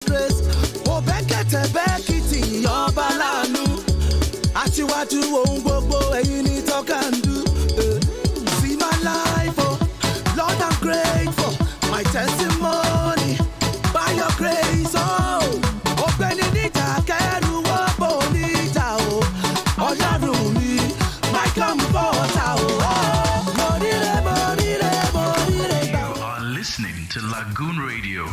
grace. Oh, Bekiti, your balanu. Achiwaju ohun gbogbo ẹ̀yin ni tó can do. See my life, oh, Lord, I'm grateful. My testimony, by your grace, oh. Ọ̀gbẹ́ni níjà kẹ́rù wọ́pọ̀ níjà, oh. Ọlọ́run mi, my comforter, oh. Morire, morire, morire. You are listening to Lagoon Radio.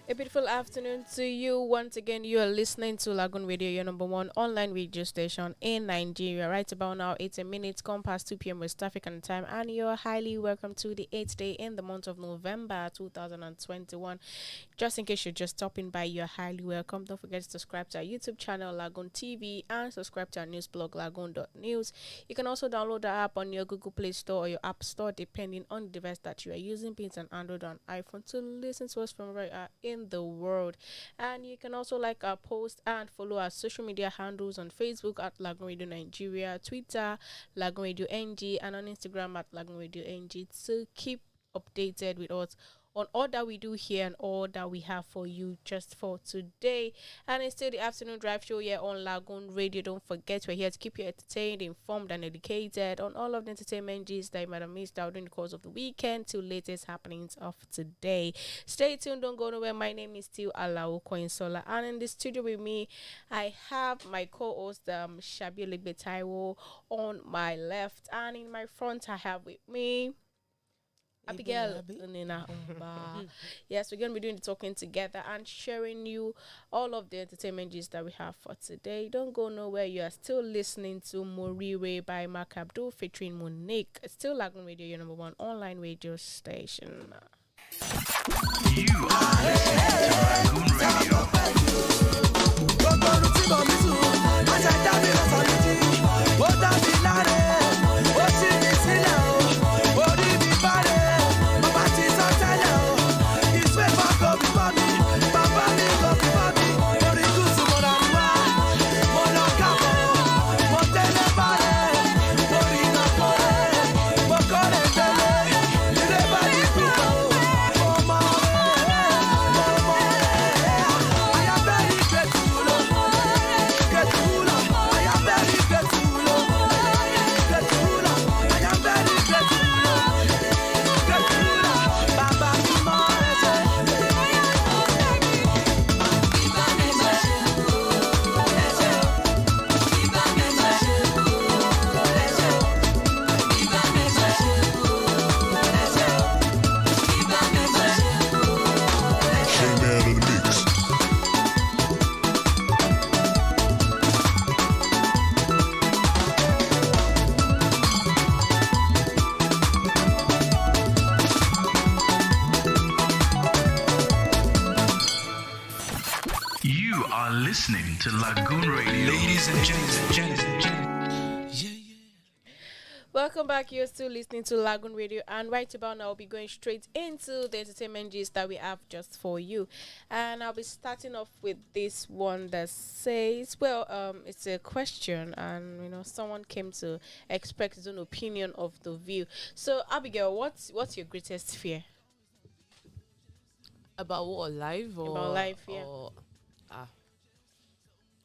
A beautiful afternoon to you. Once again, you are listening to Lagoon Radio, your number one online radio station in Nigeria. Right about now, 18 minutes gone past 2 p.m. West African time, and you're highly welcome to the 8th day in the month of November 2021. Just in case you're just stopping by, you're highly welcome. Don't forget to subscribe to our YouTube channel, LagoonTV, and subscribe to our news blog, Lagoon.News. You can also download the app on your Google Play Store or your App Store, depending on the device that you are using, be it an Android or an iPhone, to listen to us from where you are in the world. And you can also like our post and follow our social media handles on Facebook at Lagoon Radio Nigeria, Twitter Lagoonradio.Ng, and on Instagram at Lagoonradio.Ng to keep updated with us on all that we do here and all that we have for you just for today. And it's still the afternoon drive show here on Lagoon Radio. Don't forget, we're here to keep you entertained, informed, and educated on all of the entertainment gist that you might have missed out during the course of the weekend to latest happenings of today. Stay tuned, don't go nowhere. My name is still Alao Koinsola, and in the studio with me, I have my co-host Shabi Legbetaiwo on my left, and in my front, I have with me Abigail. Yes, we're going to be doing the talking together and sharing you all of the entertainment gist that we have for today. Don't go nowhere. You are still listening to Morire by Mark Abdul featuring Monique. It's still Lagoon Radio, your number one online radio station. You are listening to Lagoon Radio. Ladies and gentlemen. Welcome back. You're still listening to Lagoon Radio, and right about now, I'll be going straight into the entertainment gist that we have just for you. And I'll be starting off with this one that says, it's a question, and someone came to express his own opinion of the view. So, Abigail, what's your greatest fear? About what, life? About life, yeah.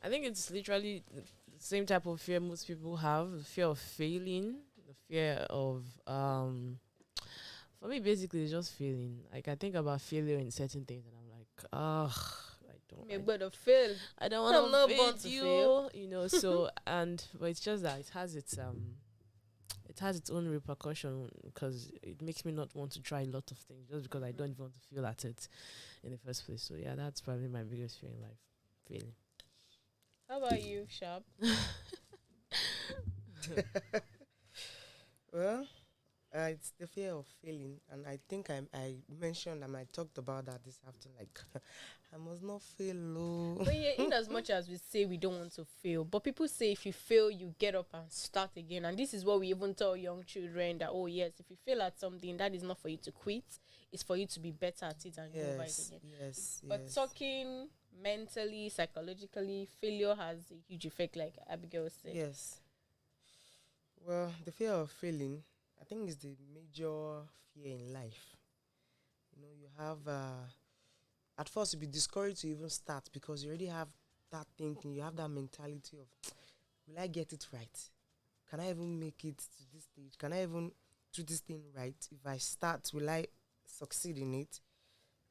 I think it's literally the same type of fear most people have, the fear of failing, the fear of, for me, basically, it's just failing. Like, I think about failure in certain things, and I'm like, I don't fail. I don't want to fail, so, but it's just that it has its own repercussion, because it makes me not want to try a lot of things just because I don't even want to feel at it in the first place. So, yeah, that's probably my biggest fear in life, failing. How about you, Sharp? Well, it's the fear of failing, and I think I mentioned and I talked about that this afternoon. Like, I must not fail. But yeah, in as much as we say we don't want to fail, but people say if you fail, you get up and start again. And this is what we even tell young children, that yes, if you fail at something, that is not for you to quit. It's for you to be better at it and go over it again. But talking mentally, psychologically, failure has a huge effect, like Abigail said. Yes. Well, the fear of failing, I think, is the major fear in life. You have at first you'll be discouraged to even start because you already have that thinking, you have that mentality of, will I get it right? Can I even make it to this stage? Can I even do this thing right? If I start, will I succeed in it?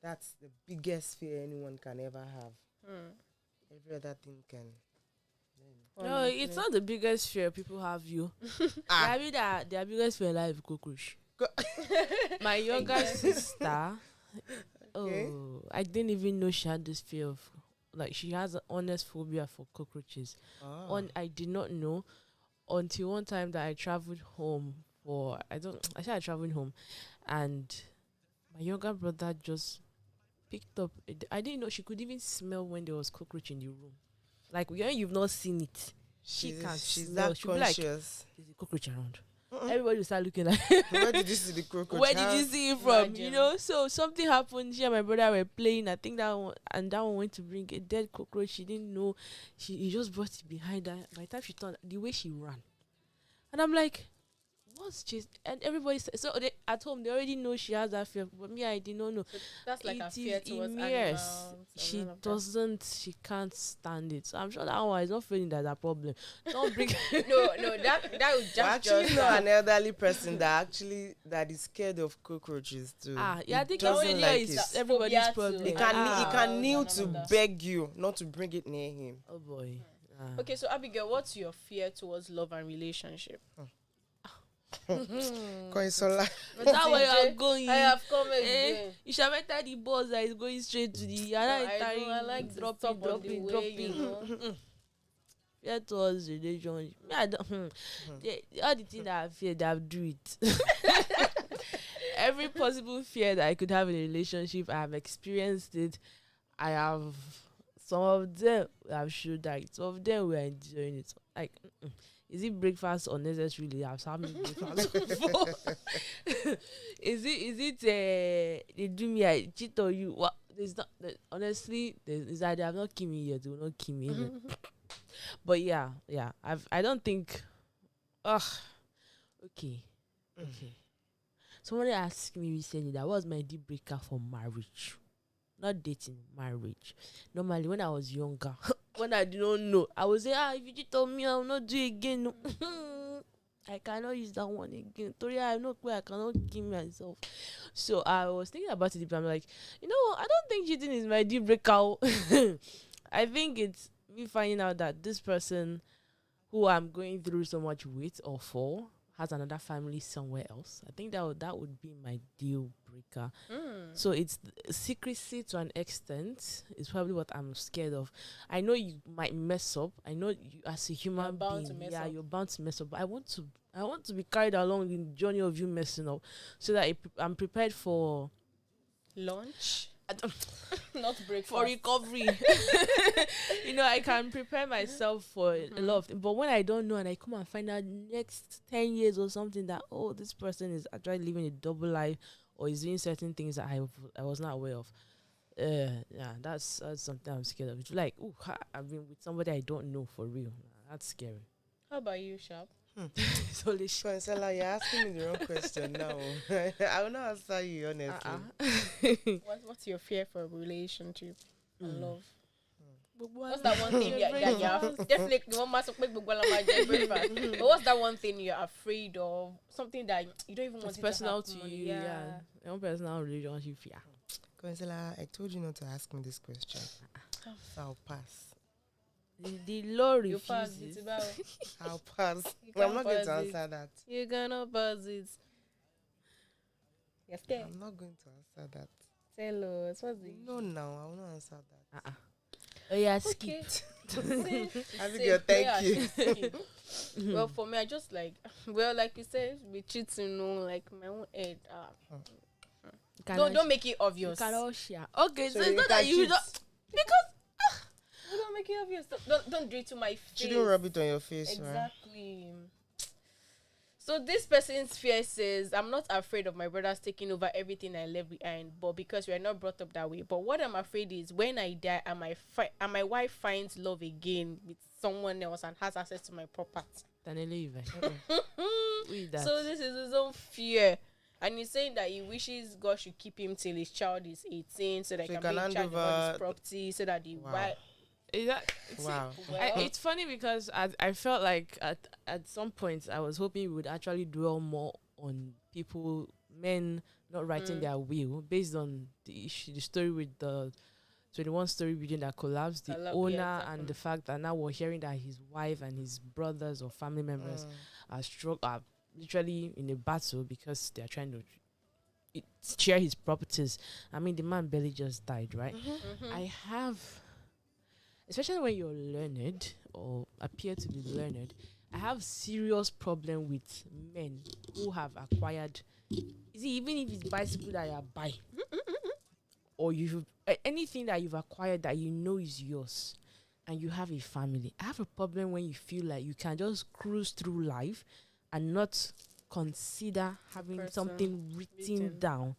That's the biggest fear anyone can ever have. Every other thing can. No, it's not the biggest fear people have you. I mean that their biggest fear life cockroach. My younger sister, I didn't even know she had this fear of, like, she has an honest phobia for cockroaches. I did not know until one time that I traveled home I started traveling home, and my younger brother just picked up. I didn't know she could even smell when there was cockroach in the room. Like, when you've not seen it, she's that she'll be like, conscious. there's a cockroach around. Everybody will start looking like, Where did you see the cockroach? where did you see it from? You know, so something happened. She and my brother were playing. I think that one went to bring a dead cockroach. She didn't know. He just brought it behind her. By the time she turned, the way she ran, and I'm like, what's just? And everybody at home they already know she has that fear, but me, I did not know. So that's like a fear towards years. She She can't stand it. So I'm sure that one is not feeling that's a problem. Don't bring no, that would just Actually, not an elderly person that is scared of cockroaches too. I think doesn't like it. Everybody's Phobia problem. He can kneel to beg you not to bring it near him. Oh boy. Okay, so Abigail, what's your fear towards love and relationship? Koinsola. But that way you are going. I have come again. You shall enter the bus that is going straight to the. I like dropping. Fear towards relationship. Me, I don't. All the things that I fear, that I do it. Every possible fear that I could have in a relationship, I have experienced it. I have some of them. I've showed that some of them were enjoying it. Like. Is it breakfast unnecessarily? I've had breakfast before. Is it they do me, I cheat on you? What? There's not. Honestly, there's that they have not killed me yet. They will not kill me. But yeah. I don't think. Okay. Somebody asked me recently that was my deal breaker for marriage, not dating, marriage. Normally, when I was younger. When I did not know, I would say, if you cheat on me, I will not do it again. I cannot use that one again. Tori, I know where I cannot kill myself. So I was thinking about it. I'm like, you know what? I don't think cheating is my deal breaker. I think it's me finding out that this person who I'm going through so much with or for has another family somewhere else. I think that would be my deal breaker. So it's secrecy to an extent is probably what I'm scared of. I know you might mess up. I know you as a human being, you're bound to mess up. But I want to be carried along in the journey of you messing up, so that I'm prepared for lunch. Not breakfast. For recovery. I can prepare myself for a lot of things. But when I don't know and I come and find out next 10 years or something that, this person is actually living a double life or is doing certain things that I was not aware of. That's something I'm scared of. It's like, I've been with somebody I don't know for real. That's scary. How about you, Sharp? Koinsola, you're asking me the wrong question now. I will not answer you honestly. What's your fear for a relationship and love? What's that one thing you're definitely one must make breakfast? But what's that one thing you're afraid of? Something that you don't even want it's it personal to to happen. you. Yeah. Your own personal relationship. Yeah. Koinsola, I told you not to ask me this question. So I'll pass. The law You pass refuses. it about. I'll pass. You I'm not going pass to it. answer that. You're gonna pass it. Yes, okay. I'm not going to answer that. Tell us what's the No, I will not answer that. Oh yeah, okay. skip. Abigail, thank you. Well, for me, I just like you said, be cheating, like my own head. Don't make it obvious. You cannot share. Okay, so you it's not that can you cheat. don't, because Don't make it obvious. Don't do it to my face. You don't rub it on your face, right? Exactly. So this person's fear says, I'm not afraid of my brothers taking over everything I left behind, but because we are not brought up that way. But what I'm afraid is when I die and my wife finds love again with someone else and has access to my property. then I leave. So this is his own fear. And he's saying that he wishes God should keep him till his child is 18 so that he So can be in hand charge of all over his property so that the Wow. wife. Wow. It's funny because I felt like at some point I was hoping we would actually dwell more on people, men not writing their will based on the story with the 21-story building that collapsed, the owner, exactly. and the fact that now we're hearing that his wife and his brothers or family members are literally in a battle because they're trying to share his properties. I mean, the man barely just died, right? I have, especially when you're learned or appear to be learned, I have serious problem with men who have acquired, even if it's bicycle that you buy, or anything that you've acquired that you know is yours, and you have a family. I have a problem when you feel like you can just cruise through life and not consider having something written down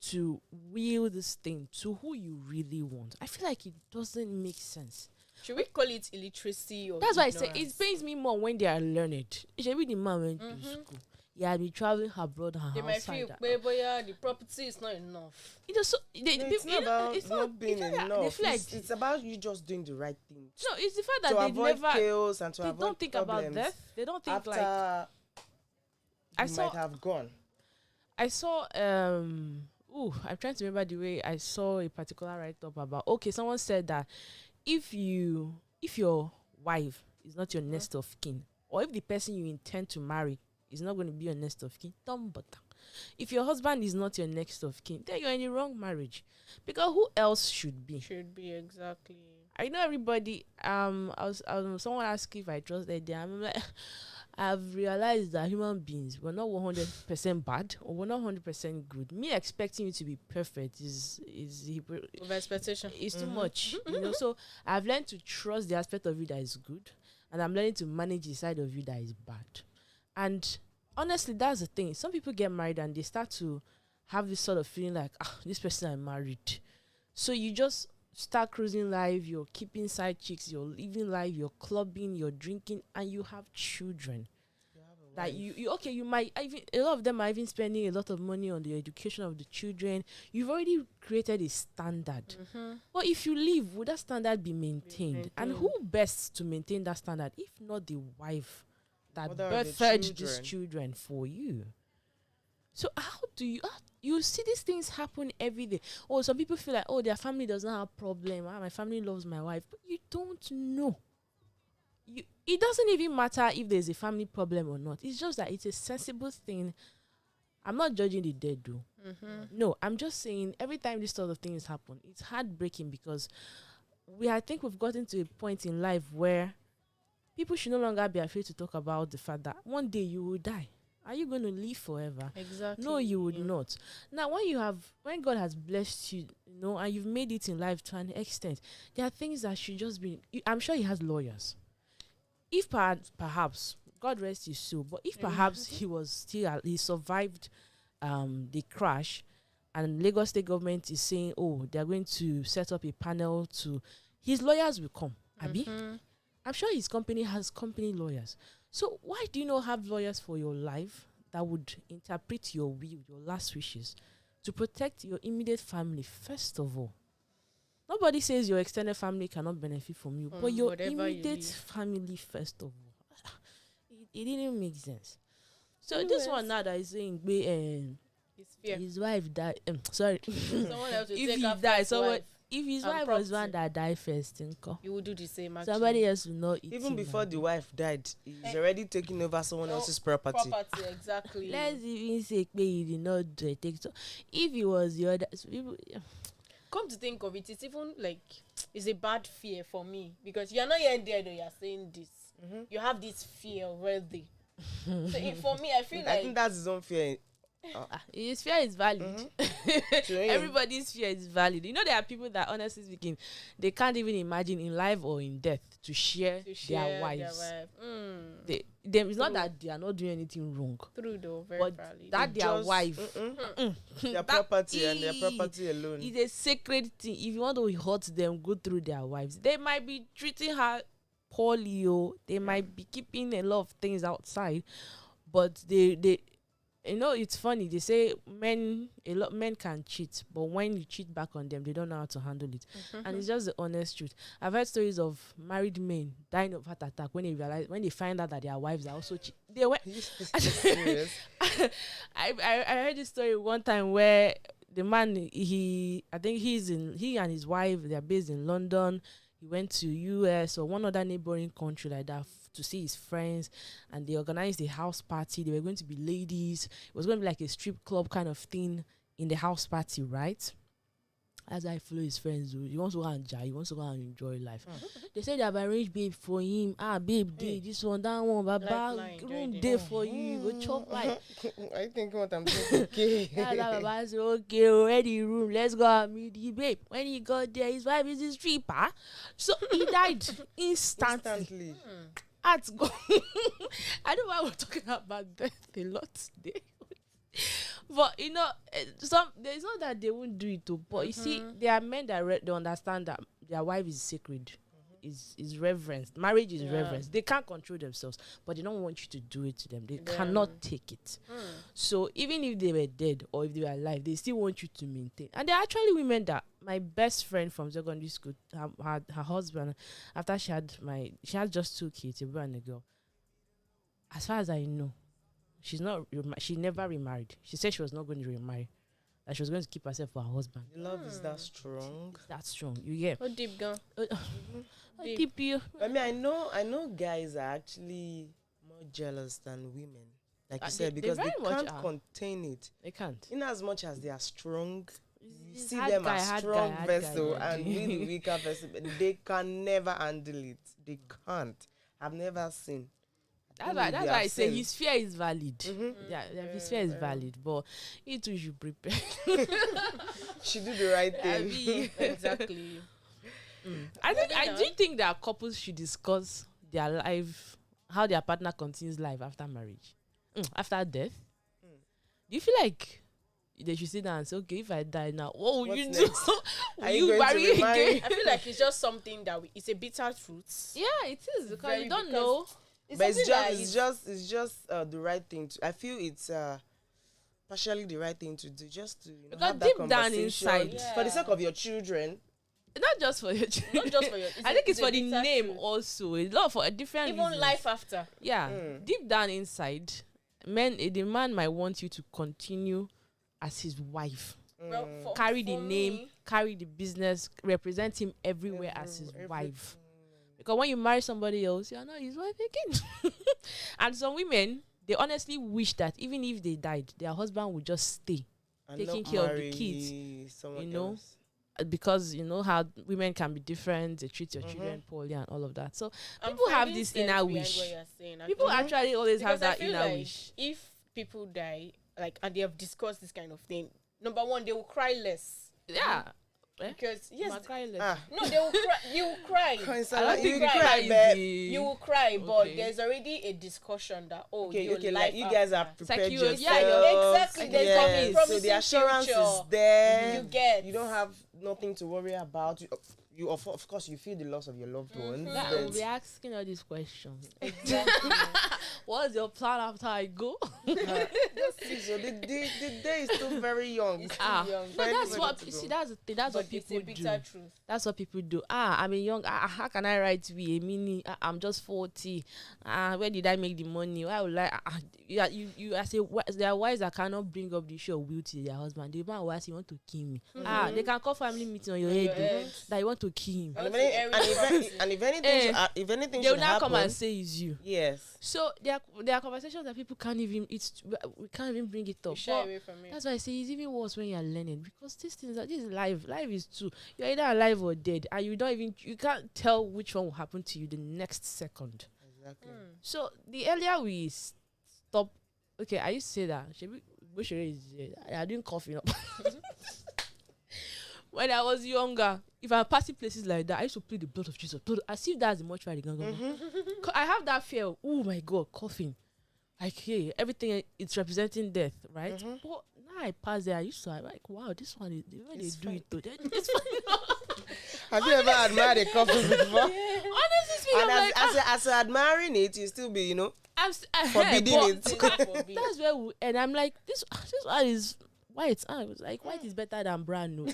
to will this thing to who you really want. I feel like it doesn't make sense. Should we call it illiteracy or That's why I ignorance? say it pains me more when they are learned. It should be the man went to school. Yeah, be traveling abroad and They might outside. feel, but the property is not enough. You know, so It's not about not being enough. They feel like It's about you just doing the right thing. no, it's the fact that To they avoid never chaos and to they avoid don't think problems about death. They don't think after like you might have gone. I saw I'm trying to remember the way I saw a particular write-up about someone said that if your wife is not your next of kin, or if the person you intend to marry is not going to be your next of kin, don't bother. If your husband is not your next of kin, then you're in the wrong marriage, because who else should be? Should be, exactly. I know everybody. Someone asked if I trust that. I'm like, I've realized that human beings, we're not 100% bad or we're not 100% good. Me expecting you to be perfect is Over expectation. It's too much, you know. So I've learned to trust the aspect of you that is good, and I'm learning to manage the side of you that is bad. And honestly, that's the thing. Some people get married and they start to have this sort of feeling like, this person I married. So you just start cruising life, you're keeping side chicks, you're living life, you're clubbing, you're drinking, and you have children. That you might even, a lot of them are even spending a lot of money on the education of the children. You've already created a standard. But if you leave, would that standard be maintained? And who best to maintain that standard if not the wife that birthed these children for you? So how do you see these things happen every day? Oh, some people feel like, their family doesn't have problem. My family loves my wife. But you don't know. It doesn't even matter if there's a family problem or not. It's just that it's a sensible thing. I'm not judging the dead, though. No, I'm just saying every time this sort of things happen, it's heartbreaking because I think we've gotten to a point in life where people should no longer be afraid to talk about the fact that one day you will die. Are you going to live forever? Exactly. No, you would not. Now, when God has blessed you, and you've made it in life to an extent, there are things that should just be. I'm sure He has lawyers. If perhaps God rest his soul, but if perhaps he survived the crash, and Lagos State government is saying, they're going to set up a panel his lawyers will come. Abi, I'm sure his company has company lawyers. So why do you not have lawyers for your life that would interpret your will, your last wishes, to protect your immediate family first of all? Nobody says your extended family cannot benefit from you, but your immediate family first of all. It didn't make sense. So this one now that is saying, his wife died. Sorry, someone else will if take he after died, his wife. If his wife was one that died first, you will do the same. Actually. Somebody else will not eat even him before the wife died, he's already taking over someone else's property. Exactly. Let's even say he did not take so. If he was the other, so people, come to think of it, it's even like it's a bad fear for me because you're not yet there though. You're saying this. You have this fear already. So for me, I feel I think that's his own fear. His fear is valid. Everybody's fear is valid. You know, there are people that, honestly speaking, they can't even imagine in life or in death to share their wives. It's not that they are not doing anything wrong. True though, very but valid. that their wife, their property and their property alone. It's a sacred thing. If you want to hurt them, go through their wives. They might be treating her poorly, they might be keeping a lot of things outside, but they you know, it's funny. They say a lot men can cheat, but when you cheat back on them, they don't know how to handle it. And it's just the honest truth. I've heard stories of married men dying of heart attack when they find out that their wives are also cheat. They were. I heard this story one time where the man, he and his wife, they're based in London. He went to US or one other neighboring country like that to see his friends, and they organized a house party. They were going to be ladies. It was going to be like a strip club kind of thing in the house party, right? As I follow his friends, he wants to go and enjoy. He wants to go and enjoy life. They said they have arranged babe for him. Babe, day this one, that one, baba, room day for you. Go chop like. I think what I'm doing. Okay. Baba said, okay, ready room. Let's go and meet the babe. When he got there, his wife is a stripper, so he died instantly. That's go. I know why we're talking about death a lot today. But you know, there's not that they won't do it too. But you see, there are men that they understand that their wife is sacred, is reverenced. Marriage is reverence. They can't control themselves, but they don't want you to do it to them. They cannot take it. So even if they were dead or if they were alive, they still want you to maintain. And there are actually women that my best friend from secondary school, her husband, after she had just 2 kids, a boy and a girl. As far as I know, she never remarried. She said she was not going to remarry. That she was going to keep herself for her husband. The love is that strong. It's that strong. You get. How deep, girl? Deep you. I mean, I know guys are actually more jealous than women. Like you said, because they can't contain it. They can't. In as much as they are strong, you see hard them guy, as hard strong guy, vessel hard guy. and we the weaker vessel. But they can never handle it. They can't. I've never seen. That's why I say his fear is valid. Yeah, his fear is valid, but you too should prepare. She do the right thing. Exactly. I do think that couples should discuss their life, how their partner continues life after marriage, after death. Do you feel like they should sit down and say, okay, if I die now, what will you do? Will you marry again? I feel like it's just something that it's a bitter truth. Yeah, it is, because you don't know. But it's just the right thing to. I feel it's partially the right thing to do, just to have that deep down inside, for the sake of your children. Not just for your children. Not just for your. I think it's for the name also. It's not for a different. Even reasons. life after. Yeah, deep down inside, the man might want you to continue as his wife. Well, Carry the name, carry the business, represent him everywhere as his wife. Because when you marry somebody else, you're not his wife again. And some women, they honestly wish that even if they died, their husband would just stay, And taking not care of the marry kids. someone You know, else. because you know how women can be different, they treat your children poorly and all of that. So I'm people have finding this sense inner behind wish. what you're saying, People actually always have Because I that feel inner like wish. if people die, like, and they have discussed this kind of thing, number one, they will cry less. Yeah. Because yes, Ah, no, they will cry. You will cry. you cry. cry, babe. You will cry, but there's already a discussion that Okay, your like life you guys are after. prepared you- yourselves. yeah, exactly. There's Yes. some So the assurance future. is there. You get. You don't have nothing to worry about. You of course you feel the loss of your loved ones. That but will be asking all these questions. Exactly. What's your plan after I go? just see, so the day is still very young. It's Ah, too young. no, that's Very what good you to see. go. That's the thing. That's But what it's people a bitter do. truth. That's what people do. I'm a young. How can I write to be a mini? I'm just 40. Where did I make the money? Why would I? You. I say there are wives that cannot bring up the issue of will to their husband. The man will ask, "You want to kill me?" They can call family meeting on your On head. your though, head. That you want to kill him. And if anything, if anything They will should now happen, come and say it's you. yes. So there are conversations that people can't even. We can't even bring it You up. shy But away from it. that's why I say it's even worse when you are learning, because this is life. Life is true. You're either alive or dead, and you can't tell which one will happen to you the next second. Exactly. So the earlier we stop, okay, I used to say that I didn't cough up. When I was younger, if I'm passing places like that, I used to play the blood of Jesus. I see that's the mortuary. I have that fear. Oh my God, coughing. Like, hey, everything it's representing death, right? But now I pass there, I used to like, wow, this one is the way they do it. It's fine. Have you ever admired a couple before? Honestly speaking, And I'm like, as you're admiring it, you still be, I Forbidding it. That's where and I'm like, this one is white. I was like, white is better than brown. No.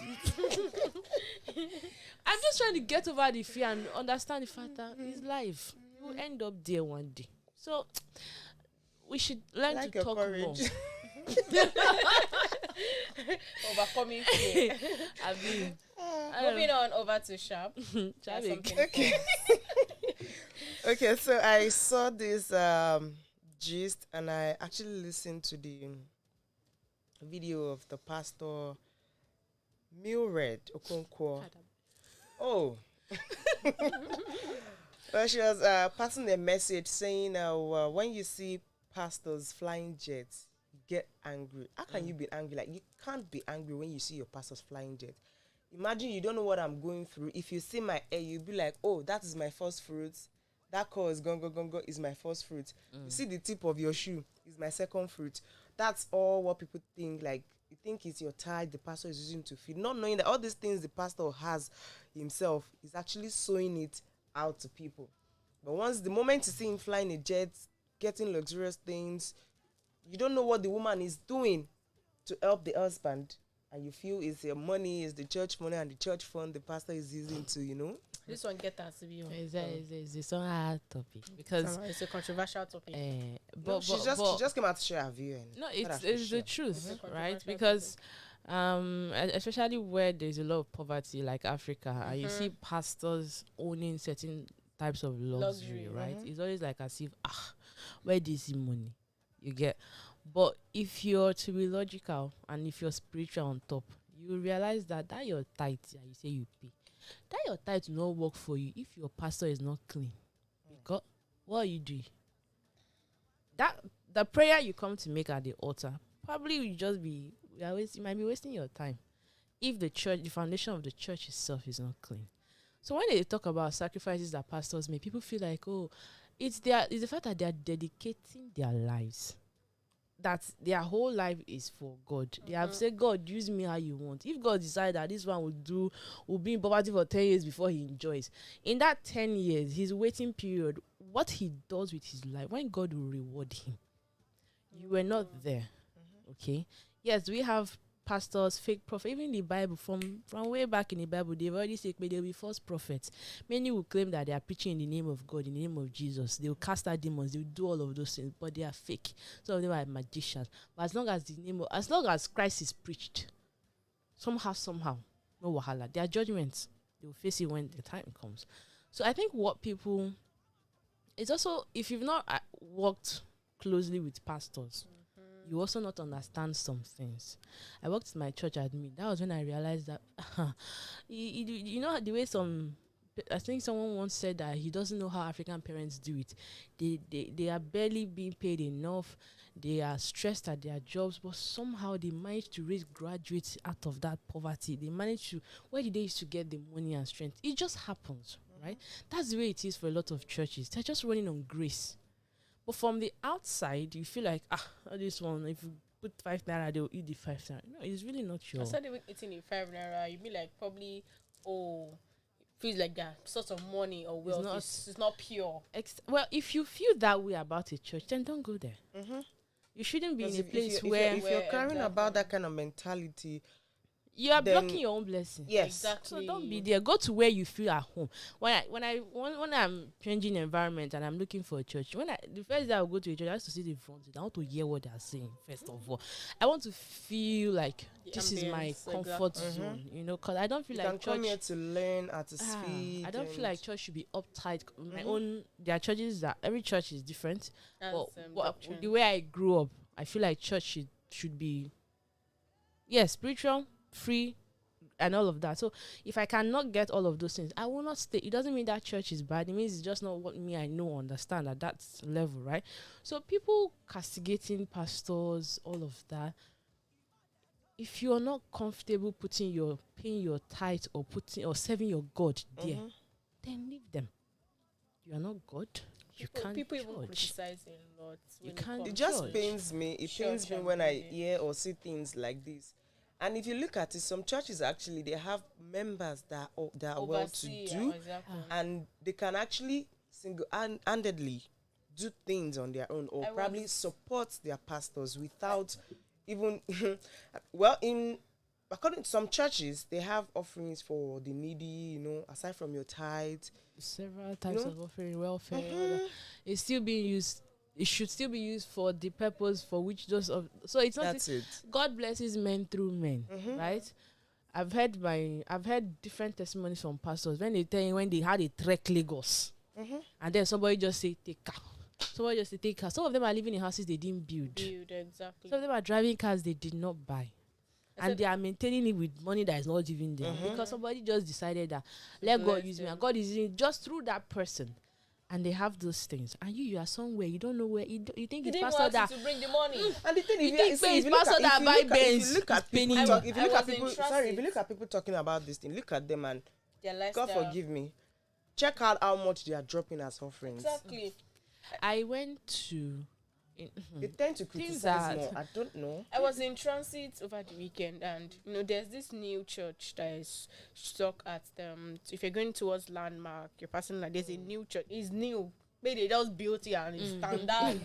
I'm just trying to get over the fear and understand the fact that it's life. You will end up there one day. So we should learn to talk more. Overcoming fear. Moving on over to Sharp. Okay. Okay, so I saw this gist and I actually listened to the video of the pastor Rev'd Okonkwo. Oh. Well, she was passing a message saying when you see pastors flying jets, get angry. How can you be angry? Like, you can't be angry when you see your pastors flying jets. Imagine you don't know what I'm going through. If you see my hair, you'll be like, oh, that is my first fruit. That call is gongo is my first fruit. You see the tip of your shoe is my second fruit. That's all what people think. Like, you think it's your tithe the pastor is using to feed, not knowing that all these things the pastor has himself is actually sowing it out to people. But once the moment you see him flying a jet, getting luxurious things, you don't know what the woman is doing to help the husband, and you feel it's your money, it's the church money and the church fund the pastor is using to, you know. This one get us to be on. It's a hard topic because it's a controversial topic. But she just came out to share her view. No, it's the truth, right? Because especially where there's a lot of poverty, like Africa, and you see pastors owning certain types of luxury, right? It's always like as if, where do you see money? You get. But if you're to be logical and if you're spiritual on top, you realize that your tithe that you say you pay, that your tithe will not work for you if your pastor is not clean. Because what are you doing? That the prayer you come to make at the altar probably will just be, you might be wasting your time if the foundation of the church itself is not clean. So when they talk about sacrifices that pastors make, people feel like, oh, it's the fact that they are dedicating their lives, that their whole life is for God. They have said, God, use me how you want. If God decides that this one will be in poverty for 10 years before he enjoys, in that 10 years, his waiting period, what he does with his life, when God will reward him, you were not there. Okay? Yes, we have pastors, fake prophets. Even in the Bible, from way back in the Bible, they've already said they'll be false prophets. Many will claim that they are preaching in the name of God, in the name of Jesus. They will cast out demons. They will do all of those things, but they are fake. Some of them are magicians. But as long as Christ is preached, somehow, no wahala. Their judgments, they will face it when the time comes. So I think what people, it's also, if you've not worked closely with pastors, you also not understand some things. I worked in my church admin. That was when I realized that, you know, the way I think someone once said that he doesn't know how African parents do it. They are barely being paid enough. They are stressed at their jobs, but somehow they manage to raise graduates out of that poverty. They manage to, where did they used to get the money and strength? It just happens, right? That's the way it is for a lot of churches. They're just running on grace. But from the outside, you feel like, this one, if you put 5 naira, they'll eat the 5 naira. No, it's really not your. Instead of eating the 5 naira, you'd be like, probably, feels like that sort of money or wealth. It's not pure. Well, if you feel that way about a church, then don't go there. You shouldn't be in a place where if you're caring about that kind of mentality, you are blocking your own blessing. Yes, exactly. So don't be there. Go to where you feel at home. When I'm changing environment and I'm looking for a church, the first day I go to a church, I have to sit in front. I want to hear what they are saying. First of all, I want to feel like this is my comfort zone. You know, because I don't feel like church. Come here to learn at the speed. I don't feel like church should be uptight. My own. There are churches that every church is different. But the way I grew up, I feel like church should be, spiritual, free, and all of that. So if I cannot get all of those things, I will not stay. It doesn't mean that church is bad. It means it's just not what I know, understand at that level, right? So people castigating pastors, all of that. If you are not comfortable paying your tithe or serving your God there, then leave them. You are not God. You can't. People judge. even criticize a lot. You can't. It just pains me. It pains me when I hear or see things like this. And if you look at it, some churches actually, they have members that are well to do, and they can actually single-handedly do things on their own, or probably support their pastors without even well, according to some churches, they have offerings for the needy, you know, aside from your tithe. Several types of offering, welfare. It's still being used. It should still be used for the purpose for which those of. So it's not. That's it. God blesses men through men, right? I've heard different testimonies from pastors when they tell you when they had a trek Lagos, and then somebody just say take car. Somebody just say take car. Some of them are living in houses they didn't build. Exactly. Some of them are driving cars they did not buy. And they are maintaining it with money that is not even there because somebody just decided that let God use me, and God is using just through that person, and they have those things. And you are somewhere you don't know where. You think it's pastor that to bring the money. And the thing you think it's pastor that buy Benz. If you look at people talking about this thing, look at them and God forgive me. Check out how much they are dropping as offerings. Exactly. I went to. They tend to criticize more. I don't know. I was in transit over the weekend, and you know, there's this new church that is stuck at if you're going towards Landmark, you're passing like there's a new church. It's new, maybe they just built it and it's standard.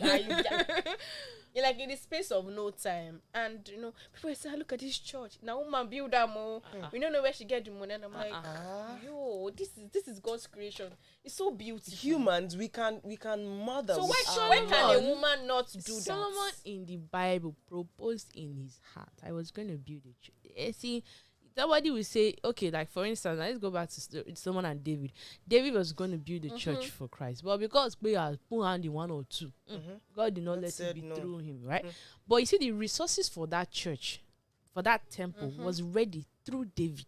You're like in the space of no time, and you know, people say, "Look at this church. Now, woman build that more. We don't know where she get the money." And I'm like, "Yo, this is God's creation. It's so beautiful." Humans, we can mother. So why can a woman not do that? Solomon in the Bible proposed in his heart, I was going to build a church. See, somebody will say, okay, like for instance, let's go back to Solomon and David. David was going to build a church for Christ, but because we are put hand in one or two, God did not let it be through him, right? But you see, the resources for that church, for that temple, was ready through David.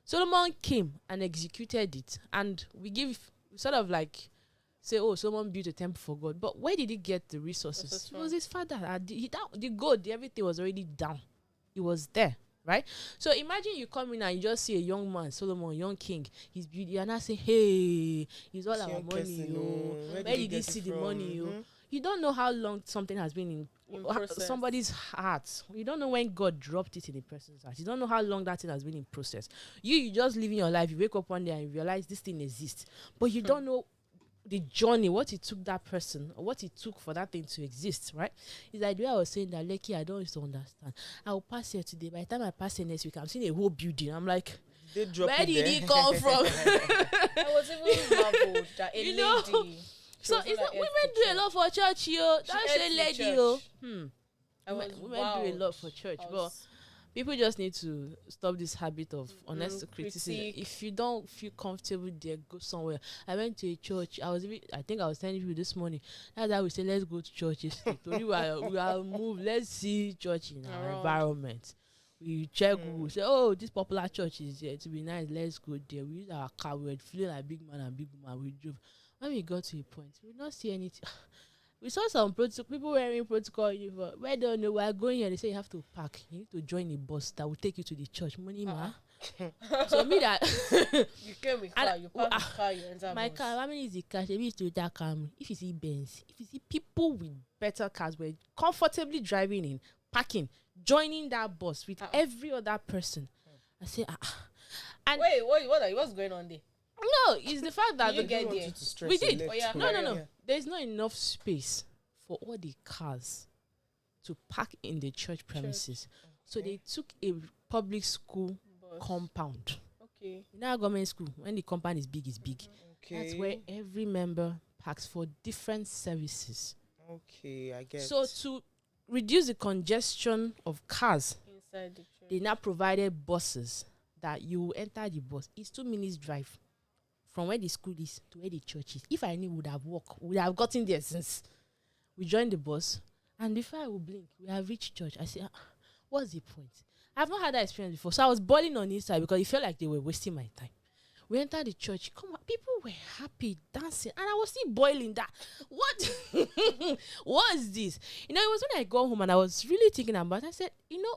Solomon came and executed it, and we sort of like say, oh, someone built a temple for God, but where did he get the resources? It was his father. The gold, everything was already down. It was there. Right? So imagine you come in and you just see a young man, Solomon, young king, he's beauty, and I say, hey, he's all our money, where did he see the money, You don't know how long something has been in somebody's heart. You don't know when God dropped it in a person's heart. You don't know how long that thing has been in process. You just living your life, you wake up one day and you realize this thing exists, but you don't know the journey, what it took that person, or what it took for that thing to exist, right? It's like the way I was saying that, Lekki, I don't used to understand. I will pass here today. By the time I pass here next week, I'm seeing a whole building. I'm like, where did he come from? I was even marveled that a lady. So it's not, women do a lot for church, yo. That's a lady, yo. Women do a lot for church, but people just need to stop this habit of honest criticism. If you don't feel comfortable there, go somewhere. I went to a church. I think I was telling you this morning. That's how we say, let's go to churches. we will move. Let's see church in our environment. We check. We say, oh, this popular church is here. To be nice, let's go there. We use our car. We were feeling like big man and big woman. We drove. When we got to a point, we did not see anything. We saw some people wearing protocol uniform. We don't know. We're going here. They say you have to park. You need to join a bus that will take you to the church. Money, ma. So me that you came with car. You park the car. You enter my bus. car. How many is the cash? Maybe it's to that car. If you see Benz, if you see people with better cars, we're comfortably driving in, parking, joining that bus with every other person. I say, and wait, what's going on there? No, it's the fact that we did. No. There's not enough space for all the cars to park in the church premises. Okay. So they took a public school compound. Okay. In our government school, when the compound is big, it's big. Okay. That's where every member parks for different services. Okay, I guess. So to reduce the congestion of cars inside the church, they now provided buses that you enter the bus. It's 2 minutes drive from where the school is to where the church is. If I knew, would have walked, would have gotten there since. We joined the bus, and before I would blink, we have reached church. I said, what's the point? I've not had that experience before, so I was boiling on the inside because it felt like they were wasting my time. We entered the church. Come on, people were happy, dancing, and I was still boiling that. What? What is this? You know, it was when I got home and I was really thinking about it. I said, you know,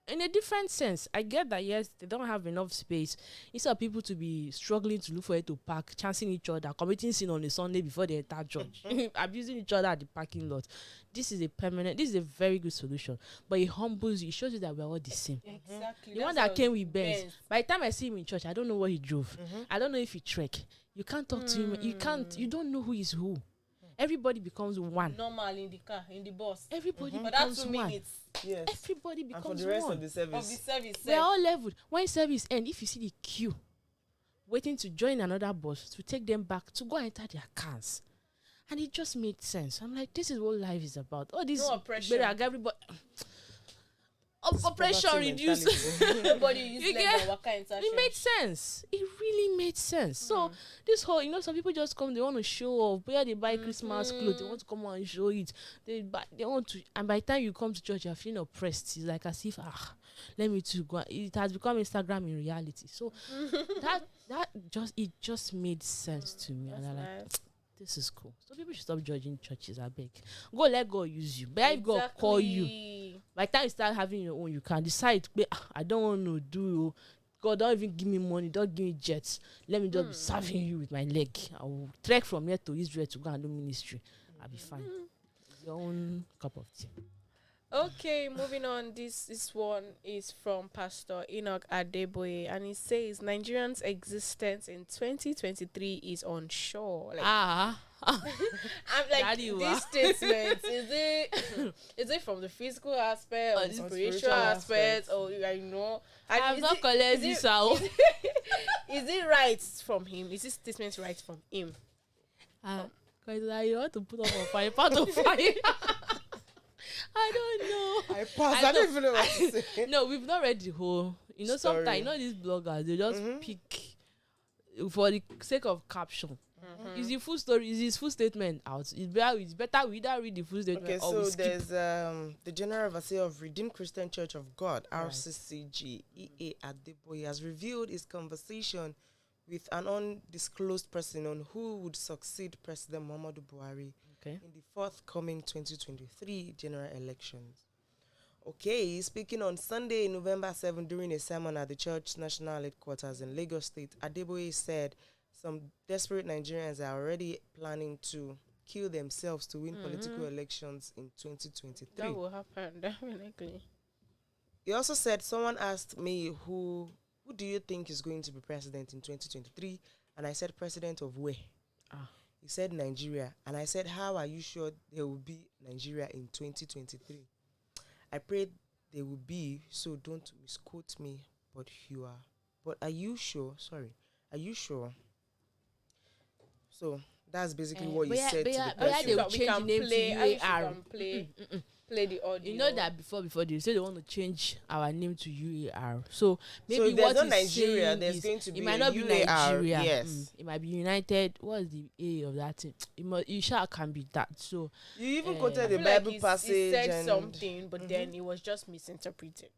in a different sense, I get that, yes, they don't have enough space. Instead of people to be struggling to look for it to park, chancing each other, committing sin on a Sunday before they enter church, abusing each other at the parking lot. This is a very good solution. But it humbles you. It shows you that we're all the same. Exactly. The one that came with Benz, by the time I see him in church, I don't know what he drove. I don't know if he trek. You can't talk to him. You don't know who is who. everybody becomes one. Normal in the car, in the bus. Everybody But that's becomes 2 one. minutes Yes. Everybody And becomes for the rest one. of the service. of the service. We're all leveled. When service end, if you see the queue waiting to join another bus to take them back to go and enter their cars, and it just made sense. I'm like, this is what life is about. All this No oppression. everybody oppression Poverty reduced. mentality. Nobody used You like get- a waka inside. It made sense. It really made sense. So this whole, some people just come, they want to show off. Where they buy Christmas clothes, they want to come out and show it. They want to, and by the time you come to church, you're feeling oppressed. It's like as if let me too go. It has become Instagram in reality. So it just made sense to me, and I'm like, Nice. this is cool. So people should stop judging churches. I beg. Go let God use you. But if God call you, by the time you start having your own, you can decide. I don't want to do. God, don't even give me money. Don't give me jets. Let me just be serving you with my leg. I will trek from here to Israel to go and do ministry. I'll be fine. It's your own cup of tea. Okay, moving on. This one is from Pastor Enoch Adeboye, and he says Nigerians' existence in 2023 is unsure. Like, I'm like, Daddy, this statement is it from the physical aspect or the spiritual aspect, or I've not collected this out. Is it right from him? Is this statement right from him? Because you want to put up a fire, part of fire. I don't know. I pass. I don't even know what to say. No, we've not read the whole. Story. Sometimes these bloggers, they just pick for the sake of caption. Is the full story? Is his full statement out? It's better we don't read the full statement. Okay, or we so skip. there's the General Overseer of Redeemed Christian Church of God, RCCG, E.A. Adeboye, has revealed his conversation with an undisclosed person on who would succeed President Muhammadu Buhari in the forthcoming 2023 general elections. Okay, speaking on Sunday, November 7, during a sermon at the church national headquarters in Lagos State, Adeboye said some desperate Nigerians are already planning to kill themselves to win political elections in 2023. That will happen, definitely. He also said, someone asked me, who do you think is going to be president in 2023? And I said, president of where? He said, Nigeria. And I said, how are you sure there will be Nigeria in 2023? I prayed there will be, so don't misquote me, but you are. But are you sure? Sorry. Are you sure? So that's basically what you said to the person. They will change the name to UAR. Play the audio. You know that before they say they want to change our name to UAR. So maybe if there's what no he's Nigeria, saying there's is going to be it might a not be UAR, Nigeria. yes. It might be United. What is the A of that thing? It sure can be that. So You even I quoted the feel Bible like passage. he said and something, but then it was just misinterpreted.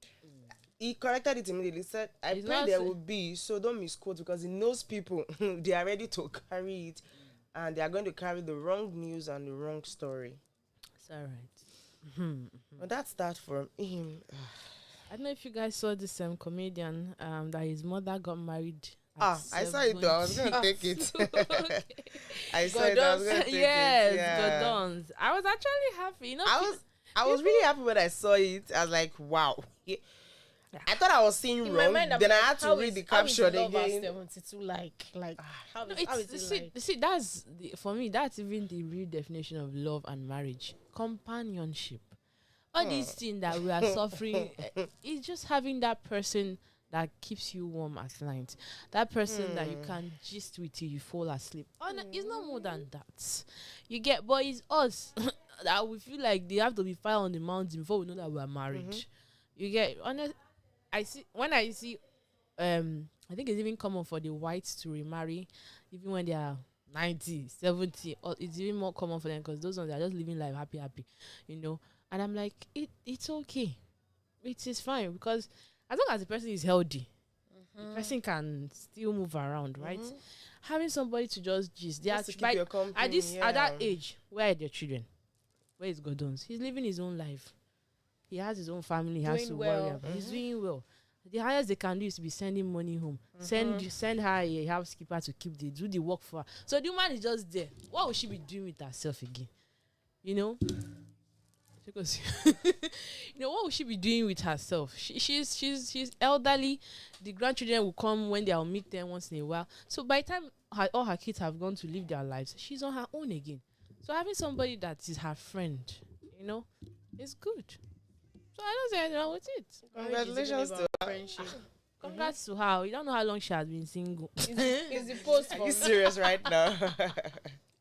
he corrected it immediately. He said, I He's pray not there say- will be, so don't misquote, because he knows people. They are ready to carry it, and they are going to carry the wrong news and the wrong story. it's all right. Well, that's that from him. I don't know if you guys saw this comedian that his mother got married. I saw it though. I was going to take it. I saw it. I was going to take yes, it. Yeah. Godons. I was actually happy. I was really happy when I saw it. I was like, wow. I thought I was seeing In wrong. my mind, I'm Then I like, had to how read is- the how is caption Love at again. 72 like how No, is it like? see, that's for me. That's even the real definition of love and marriage: companionship. All these things that we are suffering, it's just having that person that keeps you warm at night. That person that you can gist with till you fall asleep. It's not more than that. You get, but it's us that we feel like they have to be fire on the mountain before we know that we are married. You get, I see I think it's even common for the whites to remarry even when they are 90, 70, or it's even more common for them because those ones are just living life happy, and I'm like, it's okay, it is fine, because as long as the person is healthy, the person can still move around, right? Having somebody to just gist, Just to keep your company, at that age, where are their children? Where is Godons? He's living his own life. He has his own family. He has Doing to well. worry about. He's doing well. The highest they can do is to be sending money home. Send her a housekeeper to do the work for her. So the woman is just there. What will she be doing with herself again? Because what will she be doing with herself? She's elderly. The grandchildren will come when they'll meet them once in a while. So by the time all her kids have gone to live their lives, she's on her own again. So having somebody that is her friend, is good. So I don't say anything wrong with it. Congratulations to her. friendship. Congrats to her. You don't know how long she has been single. Is the post Are for you me? serious right now?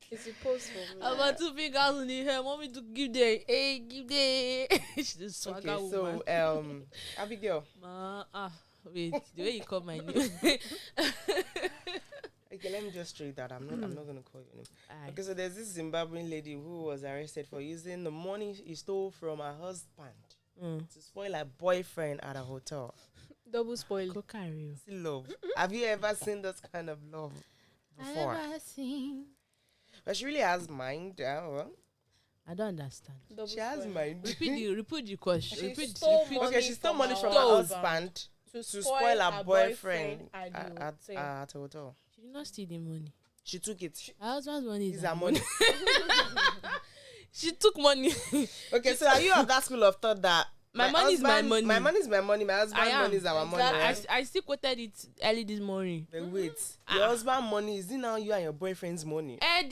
Is the post for me? About 2 fingers in the hair. Want me to give them? Hey, give them. She's a swagger Okay, woman. so Abigail. Wait, the way you call my name. Okay, let me just straight that. I'm not gonna call your name. Aye. Okay, so there's this Zimbabwean lady who was arrested for using the money he stole from her husband to spoil her boyfriend at a hotel. Double spoil. Cocario. See love. Have you ever seen this kind of love before? I never seen. But she really has mind. Well, I don't understand. Double she has spoil. mind. Repeat the question. She Repeat. stole repeat. money Okay, she stole money from her her husband husband to to spoil her boyfriend at the at hotel. a hotel. She did not steal the money. She took it. Her husband's money is It's her money. She took money. Okay, so are you of that school of thought that My money is my husband- money. My money is my money. My husband's am. money is our money. Exactly. Right? I still quoted it early this morning. But wait, your husband's money is it now you and your boyfriend's money? And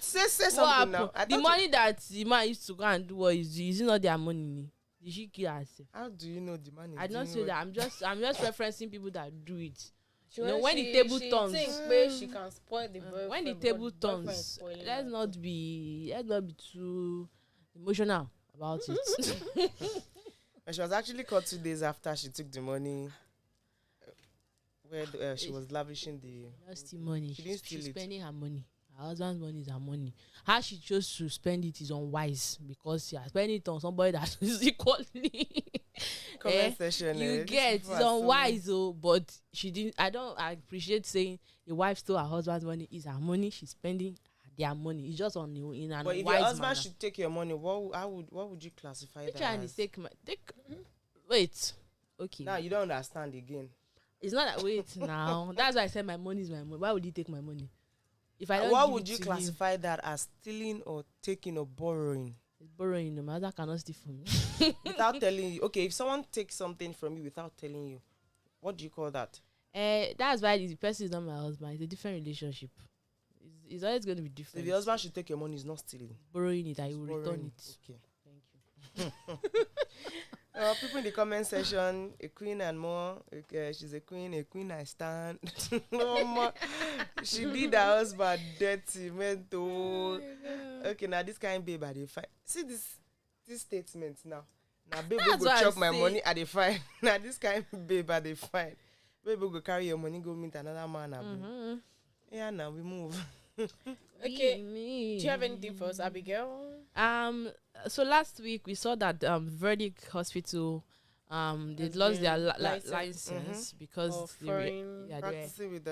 Say what something now. happened? The money that the man used to go and do what is it not their money? Did she kill herself? How do you know the money? I Do don't you say know that. I'm just referencing people that do it. She When the table she turns. thinks where she can spoil the boyfriend. When the but table boyfriend is turns, spoiling let's her. not be too emotional about it. And she was actually caught 2 days after she took the money, where she was lavishing the. Just steal money. She didn't steal She's it. spending her money. Her husband's money is her money. How she chose to spend it is unwise because she has spent it on somebody that is equally. Comment section. You These get people it's are so- unwise, but she didn't. I appreciate saying the wife stole her husband's money. Is her money. She's spending their money. It's just on you in an But if wise your husband manner. should take your money, what would you classify Which that one as? is take? Wait. Okay. Now you don't understand again. It's not that. Wait now. That's why I said my money is my money. Why would he take my money? If I don't What give would it you to him, classify that as stealing or taking or borrowing? it's borrowing. No matter cannot steal from me. Without telling you. Okay, if someone takes something from you without telling you, what do you call that? That's why the person is not my husband. It's a different relationship. It's always going to be If different. your husband should take your money, it's not stealing. Borrowing it, I It's will return borrowing. it. Okay. Thank you. People in the comment section, a queen and more. She's a queen I stand. No more. She did her husband dirty, mental. Okay, now this kind of babe I dey find. See this statement now. Now babe That's go what I chop my say. money I dey find. Now this kind of babe I dey find. Babe go carry your money go meet another man. Mm-hmm. Yeah, now we move. Okay. Do you have anything for us, Abigail? So last week we saw that Rev'd Hospital they Has lost their been license because Of they were, foreign they were Practicing with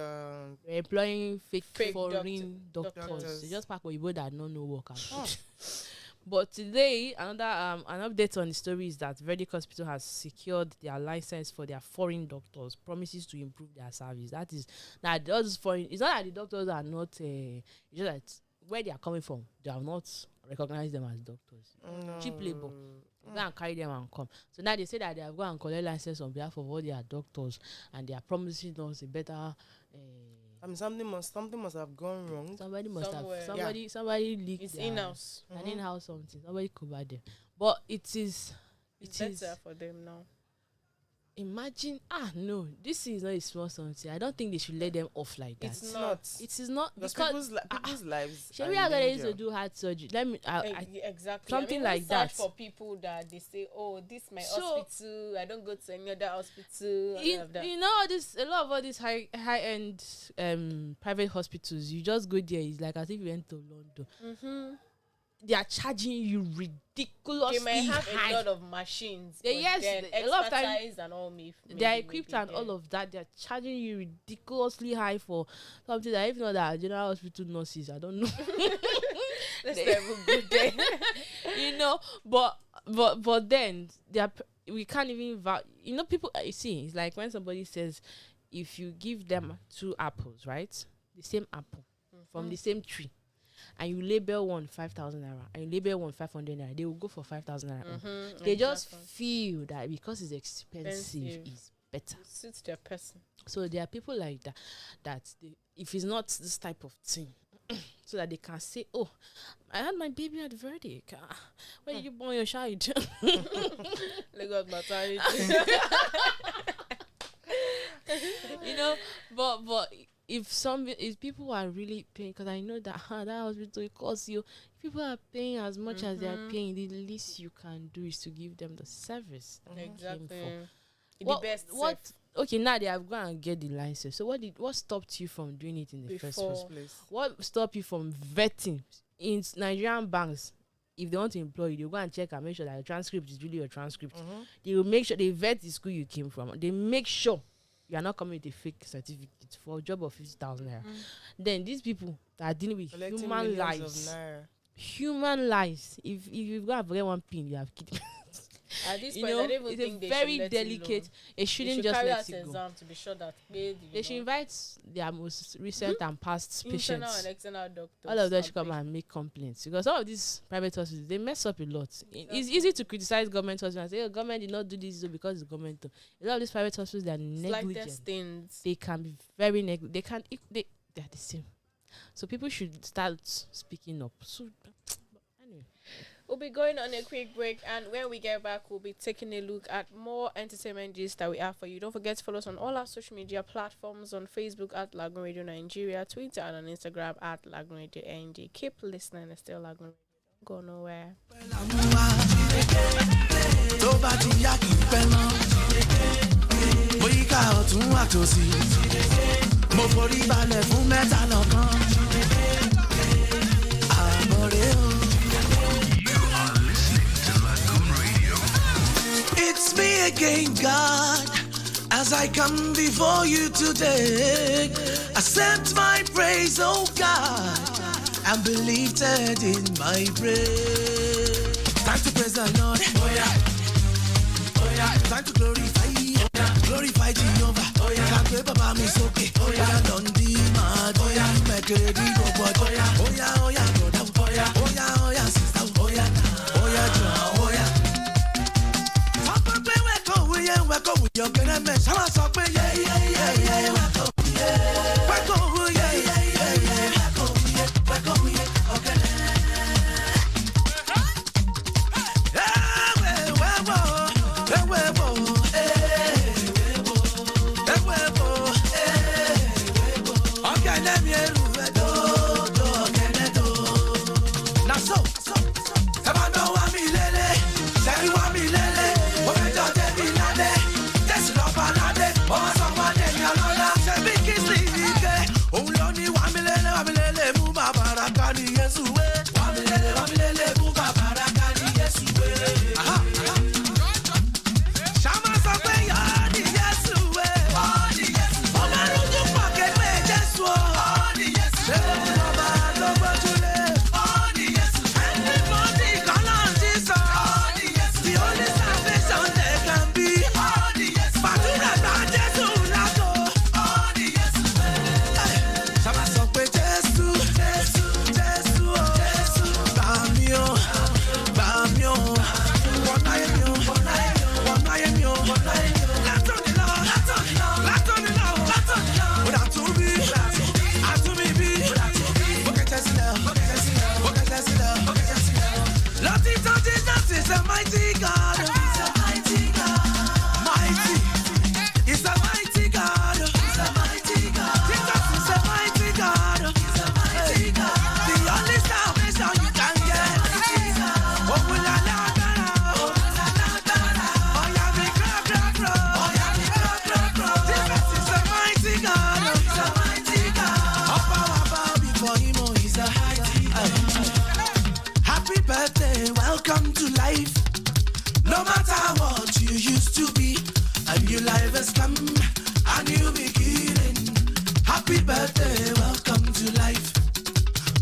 employing fake Fake doctors. doctors. They just pack Oyibo that no work. But today, another an update on the story is that Rev'd Hospital has secured their license for their foreign doctors, promises to improve their service. That is, that those foreign. It's not that the doctors are not. It's just that where they are coming from, they have not recognized them as doctors. Cheap labor. Go and carry them and come. So now they say that they have gone and collect license on behalf of all their doctors, and they are promising us a better. I mean, something must have gone wrong. Somebody must Somewhere. have somebody leaked. It's their- in-house. an in-house something. Somebody covered them. But it is. It's It is. better for them now. Imagine. No, this is not a small something. I don't think they should let them off like that. It's Not. It is not Because because. people's lives. Shall are we in are going to danger. do heart surgery? Let me. Exactly. something I mean, like we that. search for people that they say, "Oh, this is my So- hospital. I don't go to any other hospital." All of that. You know, a lot of all these high end private hospitals. You just go there. It's like as if you went to London. They are charging you ridiculously They might have high. a lot of machines. They- but yes, then a lot of time- expertise and all They are equipped and all of that. They are charging you ridiculously high for something that if not that general hospital nurses, I don't know. Let's never go there. You know, but then they are, we can't even people. You see, it's like when somebody says, if you give them 2 apples, right, the same apple from the same tree, and you label one 5,000 naira and you label one 500 naira, they will go for 5,000 naira. They just feel that because it's expensive, it's better. It suits their person. So there are people like that if it's not this type of thing, so that they can say, "Oh, I had my baby at Rev'd. Where did you born your child?" Lagos maternity. You know, but if people are really paying, because I know that that hospital it costs you. If people are paying as much as they are paying, the least you can do is to give them the service that they came Exactly. for. The best. Okay, now they have gone and get the license. So what stopped you from doing it in the first place? What stopped you from vetting? In Nigerian banks, if they want to employ you, they go and check and make sure that your transcript is really your transcript. They will make sure they vet the school you came from. They make sure you are not coming with a fake certificate for a job of 50,000 naira. Then these people that are dealing with human lives. If you go and forget one pin, you have killed. At this point, I don't even think it's they a very should let delicate. It shouldn't should just carry let out it go. exam to be sure that They should invite their most recent and past internal patients. and external doctors. All of them should come and make complaints, because some of these private hospitals, they mess up a lot. It's easy to criticize government hospitals and say, "Oh, government did not do this because it's government." A lot of these private hospitals, they are negligent. Things. They can be very negligent. They're the same. So people should start speaking up. So anyway. We'll be going on a quick break, and when we get back, we'll be taking a look at more entertainment gist that we have for you. Don't forget to follow us on all our social media platforms, on Facebook at Lagoon Radio Nigeria, Twitter and on Instagram at Lagoonradio.Ng. Keep listening, it's still Lagoon Radio. Don't go nowhere. It's me again, God, as I come before you today. Accept my praise, oh God, and be lifted in my praise. Time to praise the Lord. Oh yeah. Oh yeah. Time to glorify. Oh yeah. Glorify Jehovah. Oh yeah. Can't wait, Baba, me so okay. Oh yeah. Don't be mad. Oh yeah. Make it go, boy. Oh yeah. Oh yeah. Oh yeah. Brother. Oh yeah. Oh yeah. Oh yeah. Sister. Oh yeah. Oh yeah. John. Oh yeah. Welcome with your good man. Someone talk me, yeah, yeah, yeah, yeah. Welcome, yeah. Welcome, yeah, yeah, yeah, yeah. Welcome, yeah. Okay. Okay, let me hear you. Now so, come on, don't want me, lele. Say you want me, lele. Welcome to life. No matter what you used to be, a new life has come, a new beginning. Happy birthday, welcome to life.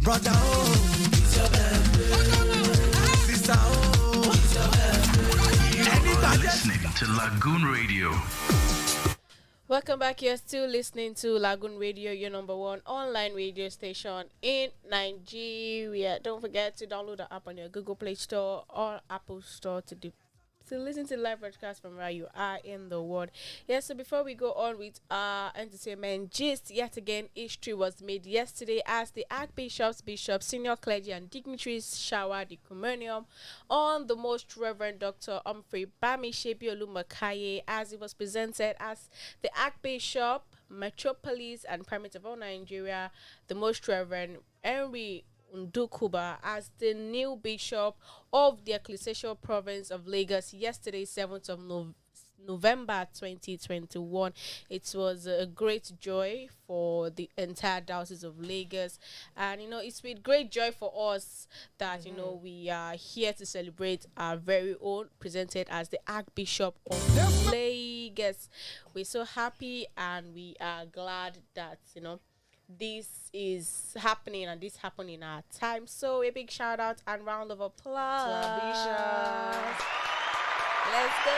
Brother, oh, it's your birthday. Sister, oh, it's your birthday. Anybody listening to Lagoon Radio. Welcome back. You're still listening to Lagoon Radio, your number one online radio station in Nigeria. Don't forget to download the app on your Google Play Store or Apple Store to to listen to the live broadcast from where you are in the world. Yes, so before we go on with our entertainment gist, yet again, history was made yesterday as the archbishops, bishops, senior clergy, and dignitaries showered the communion on the Most Reverend Dr. Humphrey Bamishebi Olumakaiye as it was presented as the Archbishop, Metropolis, and Primate of all Nigeria, the Most Reverend Henry Ndukuba, as the new bishop of the Ecclesiastical Province of Lagos yesterday, 7th of November 2021. It was a great joy for the entire Diocese of Lagos, and it's with great joy for us that we are here to celebrate our very own, presented as the Archbishop of Lagos. We're so happy and we are glad that this is happening, and this happened in our time. So a big shout out and round of applause To our bishop. Let's go.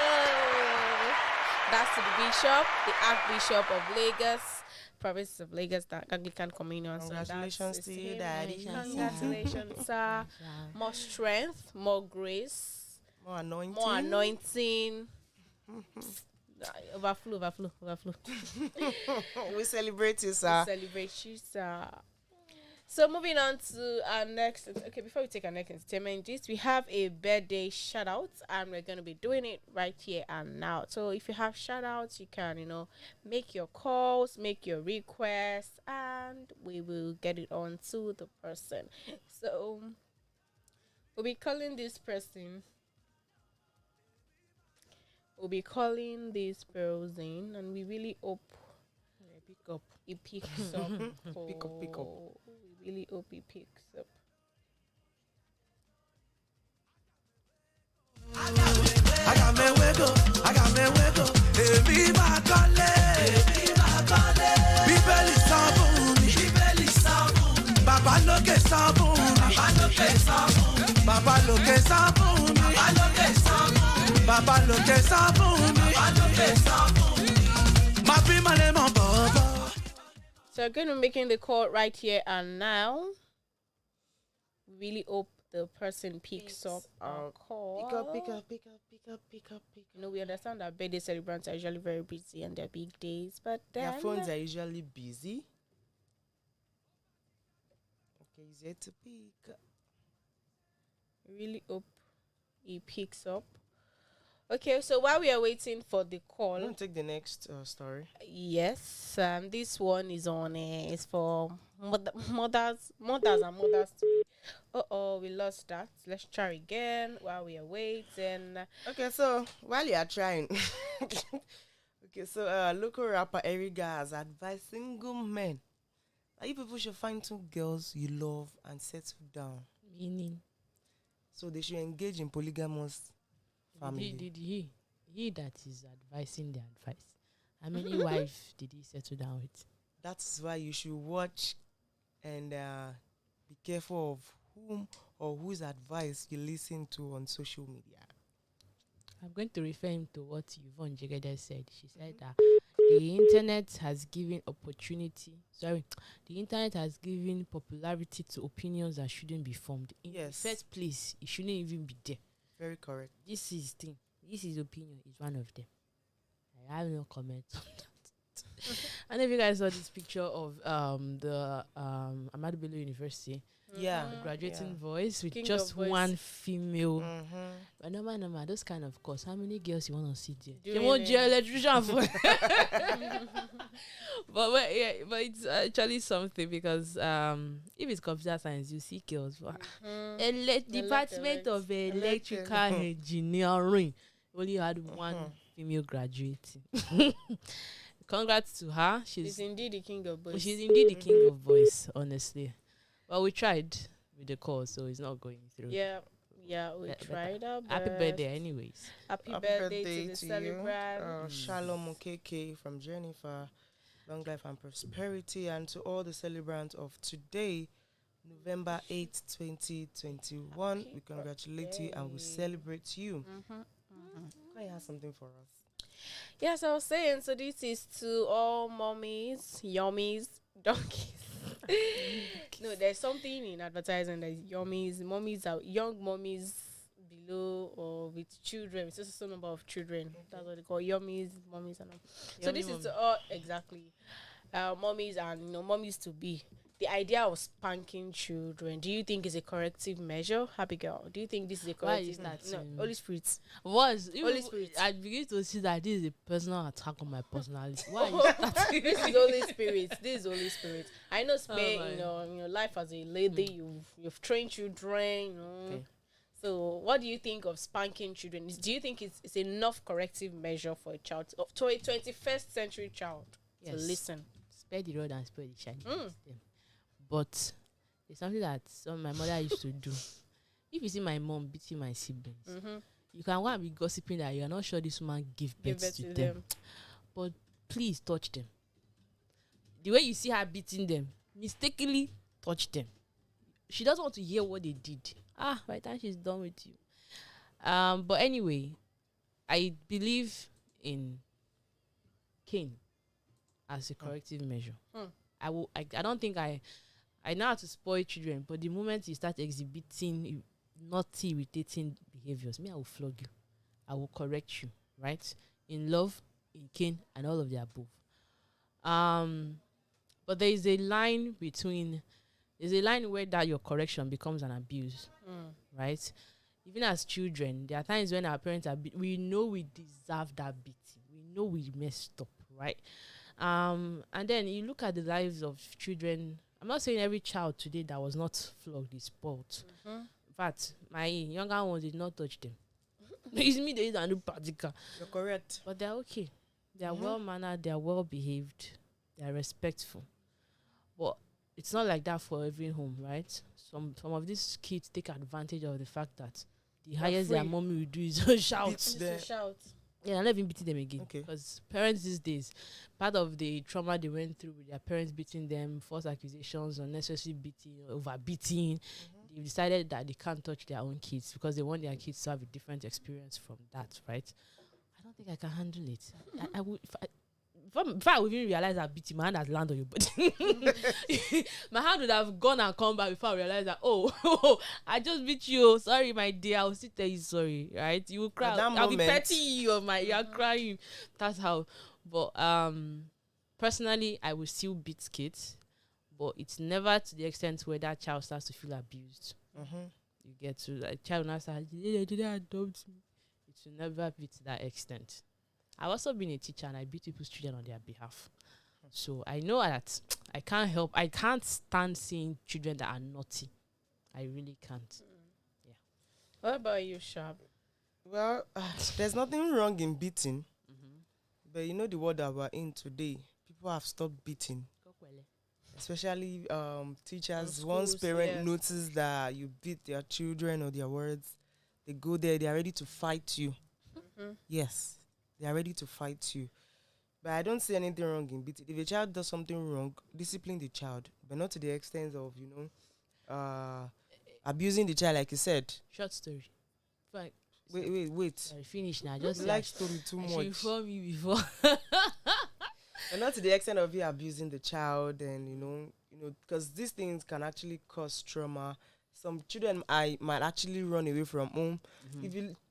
That's to the bishop, the Archbishop of Lagos, Province of Lagos, the Anglican Communion. Congratulations So to you, him. Daddy. Congratulations, sir. More strength, more grace, More anointing. more anointing. Overflow. We celebrate you, sir. Celebrate you, sir. So moving on to our next. Okay, before we take our next entertainment gist, we have a birthday shout out, and we're gonna be doing it right here and now. So if you have shout outs, you can make your calls, make your requests, and we will get it on to the person. So we'll be calling this person. We'll be calling this person, and we really hope it picks up. Pick up. We really hope it picks up. I got me wiggle. Èmi máa kọ́lé. Bíbélì sọ fún mi. Bàbá lókè sọ fún mi. Bàbá lókè sọ fún mi. Bàbá lókè sọ fún mi. Má bí màlẹ́ mọ̀ bọ̀bọ̀. So we're going to be making the call right here and now. We really hope the person picks up our call. Pick up. We understand that birthday celebrants are usually very busy and they're big days, but then Their phones are usually busy. Okay, he's here to pick. we really hope he picks up. Okay, so while we are waiting for the call, I'm going to take the next story. yes, this one is on. It's for mothers to be. We lost that. Let's try again while we are waiting. Okay, so while you are trying, local rapper Eriga has advised single men that you people should find two girls you love and settle down. Meaning, So they should engage in polygamous family. did he that is advising the advice? How many wives did he settle down with? That's why you should watch and be careful of whom or whose advice you listen to on social media. I'm going to refer him to what Yvonne Jegede said. She said that the internet has given popularity to opinions that shouldn't be formed. In the first place, it shouldn't even be there. Very correct. This is opinion is one of them. I have no comment on that. I don't know if you guys saw this picture of the Ahmadu Bello University. Yeah. Graduating voice with King just of voice. one female. But normal, those kind of course. How many girls you want to see there? They want electrician for. but it's actually something because if it's computer science, you see girls. Department of Electrical Engineering only had one female graduating. Congrats to her. She's indeed the king of boys. She's indeed the king of voice, honestly. Well, we tried with the call, so it's not going through. Yeah, we tried our best. Happy birthday, anyways. Happy birthday to the celebrant. Shalom Okeke from Jennifer. Long life and prosperity. And to all the celebrants of today, November 8th, 2021. We congratulate you and we celebrate you. I have something for us. Yes, I was saying, so this is to all mommies, yummies, donkeys. No, there's something in advertising that yummies, mommies are young mommies or with children. It's just a number of children. That's what they call yummies, mummies, and all. So Yummy this is mummy. all exactly mummies and mummies to be. The idea of spanking children, do you think is a corrective measure, Abigail? Do you think this is a Why is corrective? that? No, Holy Spirit. Holy Spirit. I begin to see that this is a personal attack on my personality. Why is that? This is Holy Spirit. This is Holy Spirit. I know Spain, my. in your life as a lady, you've trained children, Okay. So what do you think of spanking children? Do you think it's enough corrective measure for a child, to a 21st century child to Yes. listen? Spare the rod and spare the child. But it's something that my mother used to do. If you see my mom beating my siblings, you can go and be gossiping that you are not sure this woman gave birth to them. But please touch them. The way you see her beating them, mistakenly touch them. She doesn't want to hear what they did. By the time she's done with you. But anyway, I believe in cane as a corrective measure. I don't think I know how to spoil children, but the moment you start exhibiting naughty, irritating behaviors, I will flog you. I will correct you, right? In love, in cane, and all of the above. But there is a line where that your correction becomes an abuse, right? Even as children, there are times when our parents we know we deserve that beating. We know we messed up, right? And then you look at the lives of children. I'm not saying every child today that was not flogged is spoiled. In fact, my younger ones did not touch them. It's me they don't do practical. You're correct. But they're okay. They are well-mannered. They are well-behaved. They are respectful. But it's not like that for every home, right? Some of these kids take advantage of the fact that the highest their mommy will do is shout. Just to shout. Yeah, I'm not even beating them again. Okay. Because parents these days, part of the trauma they went through with their parents beating them, false accusations, unnecessary beating, over-beating, they've decided that they can't touch their own kids because they want their kids to have a different experience from that, right? I don't think I can handle it. I would... If I would even realize I beat him, my hand has landed on your body. My hand would have gone and come back before I realized that, I just beat you. Sorry, my dear. I'll still tell you sorry, right? You will cry. I'll be petting you. You're crying. That's how. But personally, I will still beat kids. But it's never to the extent where that child starts to feel abused. You get to that child now starts, did they adopt me? It will never be to that extent. I've also been a teacher and I beat people's children on their behalf. So I know that I can't stand seeing children that are naughty. I really can't. Yeah. What about you, Sharp? Well, there's nothing wrong in beating. But you know the world that we're in today, people have stopped beating. Especially teachers. Once parents notice that you beat their children or their words, they go there, they are ready to fight you. Yes. They are ready to fight you. But I don't see anything wrong in beating. If a child does something wrong, discipline the child. But not to the extent of, abusing the child, like you said. Short story. Fine. Wait. Sorry, finish now. Just You like story too much. Inform you before. And not to the extent of you abusing the child and, because these things can actually cause trauma. Some children might actually run away from home.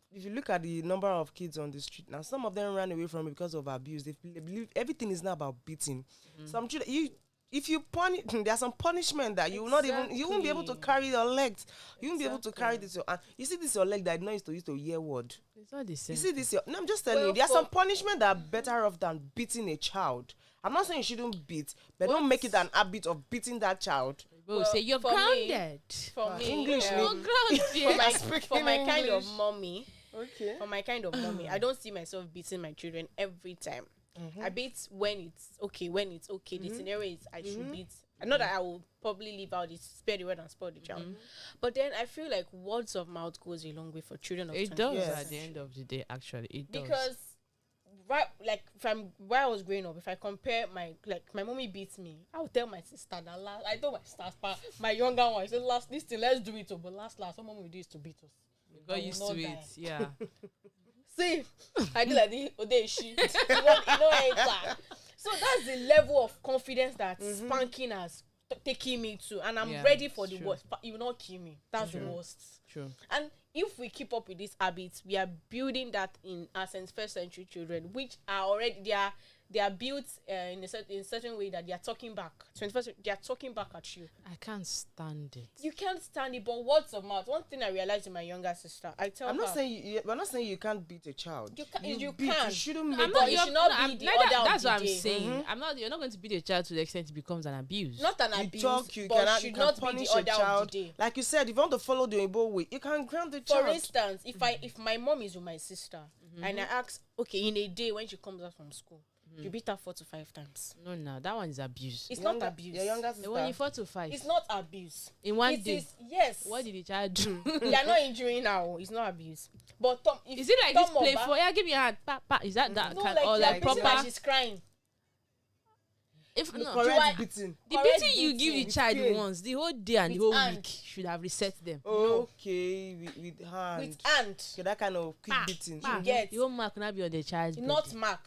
If you look at the number of kids on the street now, some of them ran away from it because of abuse. They believe everything is now about beating. Some children, if you punish, there's some punishment that you will not even, you won't be able to carry your legs. You won't be able to carry this. You see this your leg that I used to hear word. It's not the same. You see this. No, I'm just telling you. There's some punishment that are better off than beating a child. I'm not saying you shouldn't beat, but don't make it an habit of beating that child. Well, say you're grounded. For me, English. You're grounded. for my kind of mommy. Okay. For my kind of mommy, I don't see myself beating my children every time. I beat when it's okay. The scenario is I should beat. Not that I will probably leave out the spare the word and spoil the child. But then I feel like words of mouth goes a long way for children of It 20 does years. at the end of the day, actually. It does. Because where I was growing up, if I compare my mommy beats me, I would tell my sister that I told my sister, my younger one, I said, let's do it, but last, what mommy will do is to beat us. Got used to it, yeah. See, I do like the Odeshi. So that's the level of confidence that spanking has taken me to, and I'm ready for the worst. But you will not kill me. That's the worst. True. And if we keep up with these habits, we are building that in our 21st century children, which are already they are built in a certain way that they are talking back. 21st, they are talking back at you. I can't stand it. You can't stand it, but words of mouth. One thing I realized in my younger sister, I tell I'm her. not saying we're not saying you can't beat a child. You can. You shouldn't make. I'm not. you should not be the order of That's the what I'm day. saying. I'm not. You're not going to beat a child to the extent it becomes an abuse. Not an You abuse, talk, you but cannot, should you can not be punish the a order of child. the day. Like you said, if you want to follow the Igbo way, you can ground the child. For instance, if my mom is with my sister and I ask, okay, in a day when she comes out from school, you beat her 4 to 5 times. No, that one is abuse. It's not abuse. Your younger sister. When you 4 to 5 It's not abuse. in one It day. is, yes. What did the child do? You are not injuring her. It's not abuse. But Tom, if Is it like Tom this playful? Oba- Yeah, give me a hand. Pa, pa. Is that No, kind like, or like proper? Like she's crying. If You no, are- Correct beating. the correct beating you give the beating. child With once, the whole day and the With whole hand. week should have reset them. Okay, with hand. With hand. Okay, that kind of quick Pa, beating. pa. get. The whole mark will not be on the child's Not body. mark.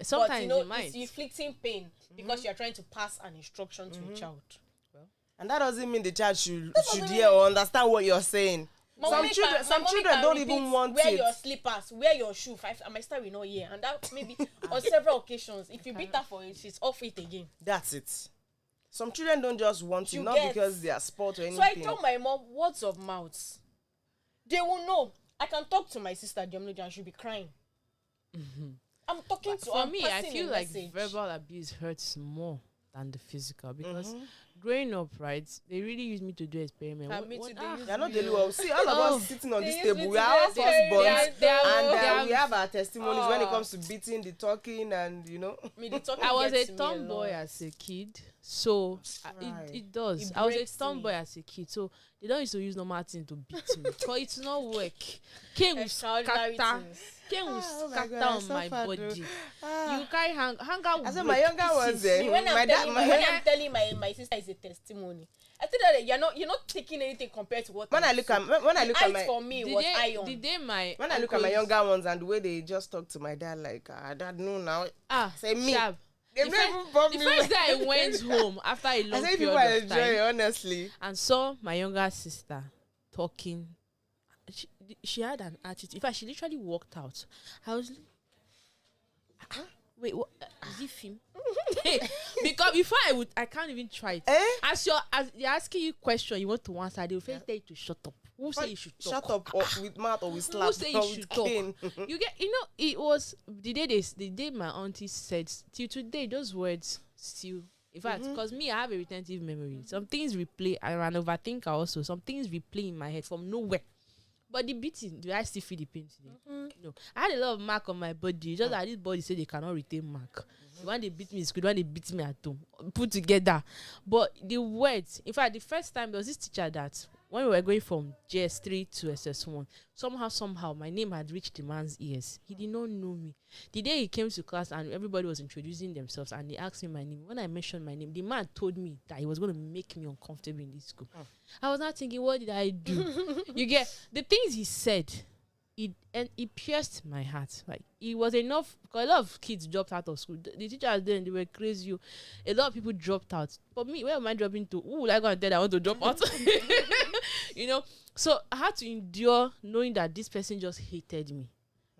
Sometimes But you know, it might. it's inflicting pain because you are trying to pass an instruction to a child. And that doesn't mean the child should doesn't hear or understand what you're saying. My Some mommy children, can- my some mommy children can don't repeat, even want wear it. your slippers, wear your shoe. My sister will not hear, and that maybe on several occasions, if you beat her for it, she's off it again. That's it. Some children don't just want You it, not get. because they are sport or anything. So I tell my mom, words of mouth. They will know. I can talk to my sister, Diomnoja, and she'll be crying. I'm talking to her. For me, I passing feel a like message. verbal abuse hurts more than the physical because growing up, right, they really used me to do experiment. And me too, they use They are not me, daily oh. well. See, all of Oh. us sitting on They this use table, me we to are all do experiment. firstborns, They are- and we have our testimonies when it comes to beating, the talking, and Me, the talking I was a gets me tomboy lot. as a kid, so Right. it does. It I was a breaks tomboy me. as a kid, so they don't used to use normal thing to beat me because it's not work. Cane will Extraordinary scatter. things. Cane will Oh my scatter God, I on my suffered, body. Ah. You carry hang out. I said my younger ones, eh, Me, when my I'm dad, telling, when I'm telling my sister is a testimony, I think that you're not taking anything compared to what when I look at my for me The was day, iron. the day my when I look at my uncles- younger ones and the way they just talk to my dad, like, dad, no, now. Say me. sharp. They The don't first- even bump The me. first day I went home after a I long say people period of enjoy time it, honestly. and saw my younger sister talking. She had an attitude. In fact, she literally walked out. I was like, wait, what? Is it film? Because before I can't even try it. As they're asking you question, you want to answer, they will first tell you to shut up. Who say you should talk? Shut up or with mouth or with slap. Who say you or should with talk? cane. You get, it was the day my auntie said, till today, those words still. In fact, because me, I have a retentive memory. Some things replay, I'm an overthinker also. Some things replay in my head from nowhere. But the beating, do I still feel the pain today? No. I had a lot of mark on my body. Just that this body said they cannot retain mark. When they beat me in school, when they beat me at home, put together. But the words, in fact, the first time there was this teacher that when we were going from JS3 to SS1, somehow, my name had reached the man's ears. He did not know me. The day he came to class and everybody was introducing themselves and they asked me my name, when I mentioned my name, the man told me that he was going to make me uncomfortable in this school. I was not thinking, what did I do? You get the things he said. It pierced my heart. Like, it was enough because a lot of kids dropped out of school. The teachers then they were crazy. A lot of people dropped out. But me, where am I dropping to? Ooh, like I tell I want to drop out. So I had to endure knowing that this person just hated me.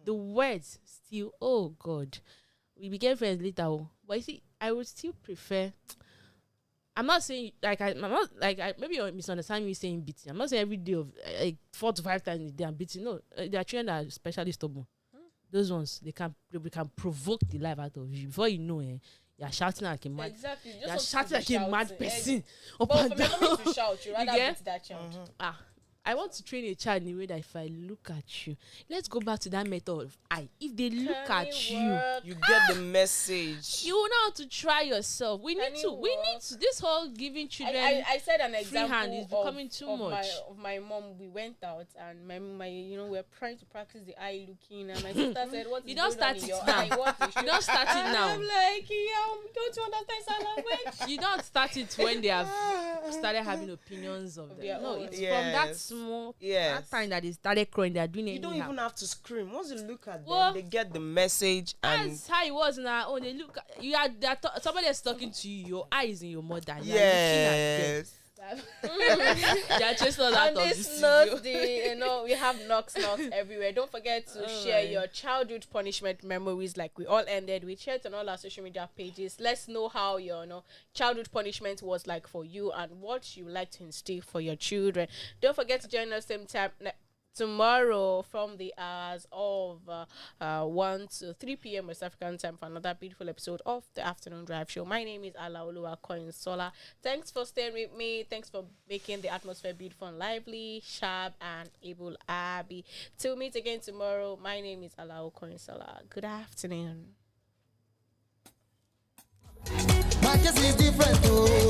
The words still, oh God, we became friends later. But you see, I would still prefer. I'm not saying maybe you misunderstand me saying beating. I'm not saying every day of 4 to 5 times a day I'm beating. No, there are children that are especially stubborn. Those ones they can provoke the life out of you. Before you know it, you're shouting like a mad. Exactly. You're shouting like a mad person. Up But and for my down. mommy to shout, you rather get? beat that child. I want to train a child in a way that if I look at you, let's go back to that method of eye. If they look Can at it you, work? You get the message. you will know how to try yourself. We Can need it to. We need work? to. This whole giving children. I said an free example hand is becoming too of much. of my mom. We went out and my we're trying to practice the eye looking, and my sister said, "What is You don't going on start in it your now. eye? What is You don't start it And now. I'm like, don't you understand sign language? You don't start it when they have started having opinions of them. their No, own. it's from that Yes. small Yes. that time that they started crying. They are doing it. You don't anyhow. even have to scream. Once you look at Well, them, they get the message and That's how it was now. Oh, they look. Somebody is talking to you. Your eyes in your mother. You are looking at them. yes. Yeah, just not out On of this the note, studio. we have knocks everywhere. Don't forget to share your childhood punishment memories, like we all ended. We shared on all our social media pages. Let's know how your childhood punishment was like for you and what you like to instill for your children. Don't forget to join us same time tomorrow from the hours of 1 to 3 p.m. West African time for another beautiful episode of the Afternoon Drive Show. My name is Olumakaiye. Thanks for staying with me. Thanks for making the atmosphere beautiful and lively, sharp, and able Abby. Till meet again tomorrow, my name is Olumakaiye. Good afternoon. My case is different, oh.